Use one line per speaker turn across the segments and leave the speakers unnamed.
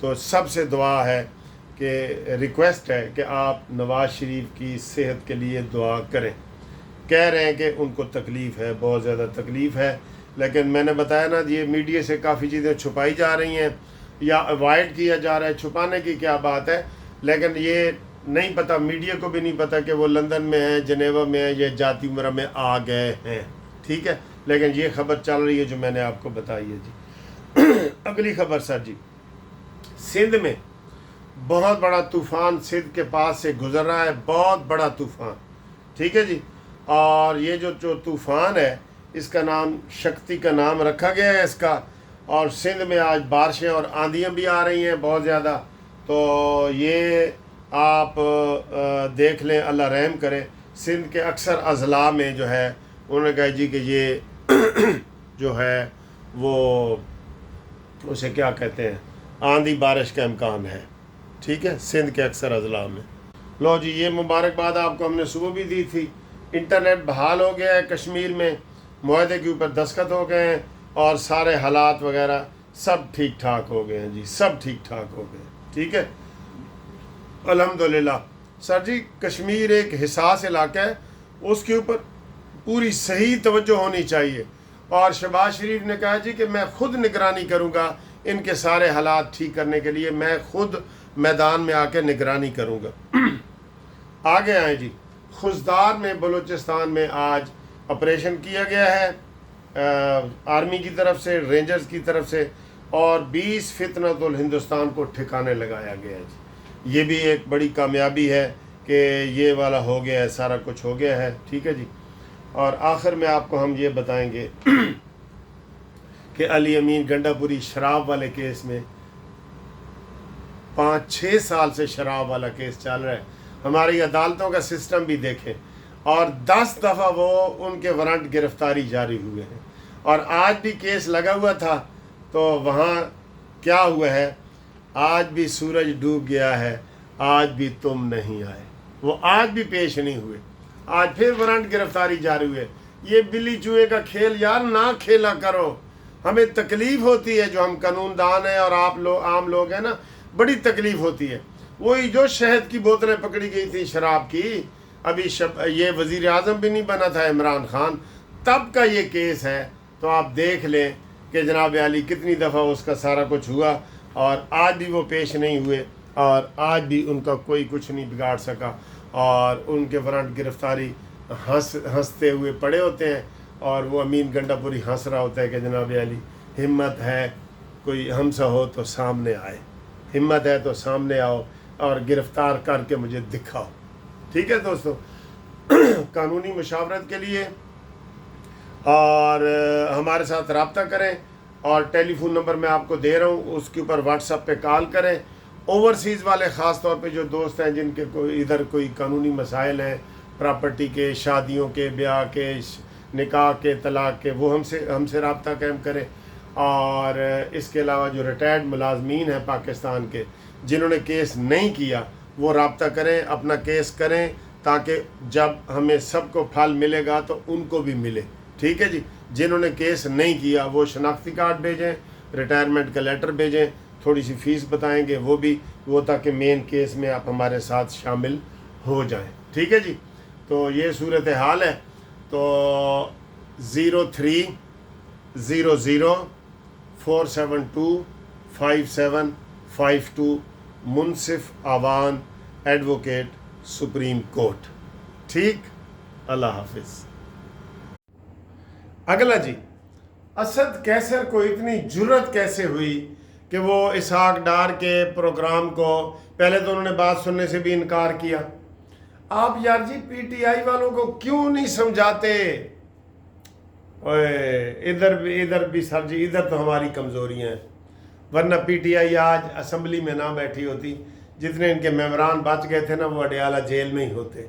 تو سب سے دعا ہے کہ ریکویسٹ ہے کہ آپ نواز شریف کی صحت کے لیے دعا کریں. کہہ رہے ہیں کہ ان کو تکلیف ہے، بہت زیادہ تکلیف ہے، لیکن میں نے بتایا نا یہ میڈیا سے کافی چیزیں چھپائی جا رہی ہیں یا اوائڈ کیا جا رہا ہے. چھپانے کی کیا بات ہے، لیکن یہ نہیں پتہ، میڈیا کو بھی نہیں پتہ کہ وہ لندن میں ہیں، جنیوا میں ہیں، یا جاتی عمرہ میں آ گئے ہیں. ٹھیک ہے، لیکن یہ خبر چل رہی ہے جو میں نے آپ کو بتائی ہے جی. اگلی خبر سر جی، سندھ میں بہت بڑا طوفان سندھ کے پاس سے گزر رہا ہے، بہت بڑا طوفان. ٹھیک ہے جی، اور یہ جو طوفان ہے اس کا نام شکتی کا نام رکھا گیا ہے اس کا. اور سندھ میں آج بارشیں اور آندھیاں بھی آ رہی ہیں بہت زیادہ. تو یہ آپ دیکھ لیں، اللہ رحم کرے. سندھ کے اکثر اضلاع میں جو ہے انہوں نے کہا جی کہ یہ جو ہے وہ اسے کیا کہتے ہیں، آندھی بارش کا امکان ہے. ٹھیک ہے، سندھ کے اکثر اضلاع میں. لو جی، یہ مبارکباد آپ کو ہم نے صبح بھی دی تھی. انٹرنیٹ بحال ہو گیا ہے کشمیر میں، معاہدے کے اوپر دستخط ہو گئے ہیں اور سارے حالات وغیرہ سب ٹھیک ٹھاک ہو گئے ہیں جی، سب ٹھیک ٹھاک ہو گئے. ٹھیک ہے، الحمدللہ. سر جی، کشمیر ایک حساس علاقہ ہے، اس کے اوپر پوری صحیح توجہ ہونی چاہیے. اور شہباز شریف نے کہا جی کہ میں خود نگرانی کروں گا ان کے سارے حالات ٹھیک کرنے کے لیے، میں خود میدان میں آ کے نگرانی کروں گا. آگے آئیں جی، خزدار میں بلوچستان میں آج آپریشن کیا گیا ہے آرمی کی طرف سے، رینجرز کی طرف سے، اور 20 فتنۃ الہندوستان کو ٹھکانے لگایا گیا ہے جی. یہ بھی ایک بڑی کامیابی ہے کہ یہ والا ہو گیا ہے، سارا کچھ ہو گیا ہے. ٹھیک ہے جی، اور آخر میں آپ کو ہم یہ بتائیں گے کہ علی امین گنڈا پوری شراب والے کیس میں 5-6 سال سے شراب والا کیس چل رہا ہے. ہماری عدالتوں کا سسٹم بھی دیکھیں، اور 10 دفعہ وہ ان کے وارنٹ گرفتاری جاری ہوئے ہیں. اور آج بھی کیس لگا ہوا تھا، تو وہاں کیا ہوا ہے، آج بھی سورج ڈوب گیا ہے، آج بھی تم نہیں آئے. وہ آج بھی پیش نہیں ہوئے، آج پھر وارنٹ گرفتاری جاری ہوئے. یہ بلی چوہے کا کھیل یار نہ کھیلا کرو. ہمیں تکلیف ہوتی ہے جو ہم قانون دان ہیں، اور آپ لوگ عام لوگ ہیں نا، بڑی تکلیف ہوتی ہے. وہی جو شہد کی بوتلیں پکڑی گئی تھی شراب کی، ابھی یہ وزیر اعظم بھی نہیں بنا تھا عمران خان، تب کا یہ کیس ہے. تو آپ دیکھ لیں کہ جناب علی کتنی دفعہ اس کا سارا کچھ ہوا، اور آج بھی وہ پیش نہیں ہوئے، اور آج بھی ان کا کوئی کچھ نہیں بگاڑ سکا. اور ان کے وارنٹ گرفتاری ہنستے ہوئے پڑے ہوتے ہیں، اور وہ امین گنڈا پوری ہنس رہا ہوتا ہے کہ جناب علی ہمت ہے کوئی ہم سا ہو تو سامنے آئے، ہمت ہے تو سامنے آؤ اور گرفتار کر کے مجھے دکھاؤ. ٹھیک ہے دوستو، قانونی مشاورت کے لیے اور ہمارے ساتھ رابطہ کریں، اور ٹیلی فون نمبر میں آپ کو دے رہا ہوں، اس کے اوپر واٹس ایپ پہ کال کریں. اوورسیز والے خاص طور پہ جو دوست ہیں جن کے ادھر کوئی قانونی مسائل ہیں، پراپرٹی کے، شادیوں کے، بیاہ کے، نکاح کے، طلاق کے، وہ ہم سے رابطہ قائم کریں. اور اس کے علاوہ جو ریٹائرڈ ملازمین ہیں پاکستان کے جنہوں نے کیس نہیں کیا، وہ رابطہ کریں، اپنا کیس کریں، تاکہ جب ہمیں سب کو پھل ملے گا تو ان کو بھی ملے. ٹھیک ہے جی، جنہوں نے کیس نہیں کیا وہ شناختی کارڈ بھیجیں، ریٹائرمنٹ کا لیٹر بھیجیں، تھوڑی سی فیس بتائیں گے وہ تاکہ مین کیس میں آپ ہمارے ساتھ شامل ہو جائیں. ٹھیک ہے جی، تو یہ صورتحال ہے. تو 030047257552 منصف آوان ایڈوکیٹ سپریم کورٹ. ٹھیک، اللہ حافظ. اگلا جی، اسد کیسر کو اتنی جرت کیسے ہوئی کہ وہ اسحاق ڈار کے پروگرام کو، پہلے تو انہوں نے بات سننے سے بھی انکار کیا. آپ یار جی پی ٹی آئی والوں کو کیوں نہیں سمجھاتے؟ ادھر بھی سر جی، ادھر تو ہماری کمزوریاں ہیں، ورنہ پی ٹی آئی آج اسمبلی میں نہ بیٹھی ہوتی. جتنے ان کے ممبران بچ گئے تھے نا، وہ اڈیالہ جیل میں ہی ہوتے.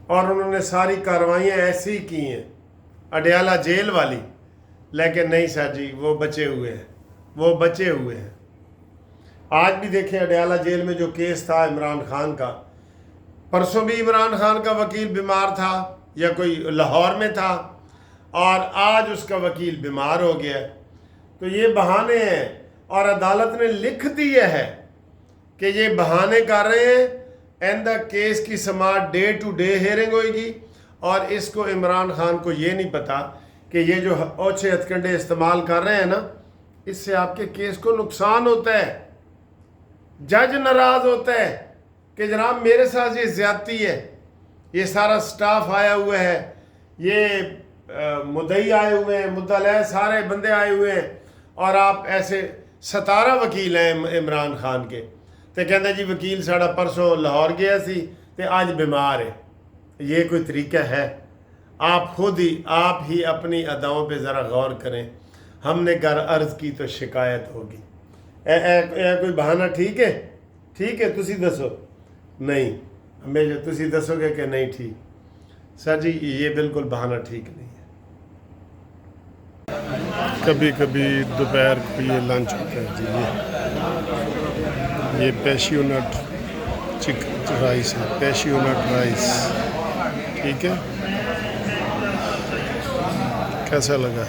اور انہوں نے ساری کارروائیاں ایسی کی ہیں اڈیالہ جیل والی، لیکن نہیں سر جی، وہ بچے ہوئے ہیں. آج بھی دیکھیں اڈیالہ جیل میں جو کیس تھا عمران خان کا، پرسوں بھی عمران خان کا وکیل بیمار تھا یا کوئی لاہور میں تھا، اور آج اس کا وکیل بیمار ہو گیا. تو یہ بہانے ہیں. اور عدالت نے لکھ دیا ہے کہ یہ بہانے کر رہے ہیں. آئندہ کیس کی سماعت ڈے ٹو ڈے ہیئرنگ ہوئے گی اور اس کو عمران خان کو یہ نہیں پتا کہ یہ جو اوچھے ہتھ کنڈے استعمال کر رہے ہیں نا اس سے آپ کے کیس کو نقصان ہوتا ہے. جج ناراض ہوتا ہے کہ جناب میرے ساتھ یہ زیادتی ہے, یہ سارا سٹاف آیا ہوا ہے, یہ مدعی آئے ہوئے ہیں, مدعا سارے بندے آئے ہوئے ہیں اور آپ ایسے 17 وکیل ہیں عمران خان کے تے کہندا جی وکیل ساڑا پرسوں لاہور گیا سی تے آج بیمار ہے. یہ کوئی طریقہ ہے؟ آپ ہی اپنی اداؤں پہ ذرا غور کریں. ہم نے گر عرض کی تو شکایت ہوگی. اے کوئی بہانہ ٹھیک ہے تسی دسو. نہیں ہمیشہ تسی دسو گے کہ نہیں ٹھیک. سر جی یہ بالکل بہانہ ٹھیک نہیں ہے. کبھی کبھی دوپہر کو یہ لنچ ہوتا ہے جی. یہ پیشیو نٹ رائس ہے, پیشیو نٹ رائس. ٹھیک ہے, کیسا لگا؟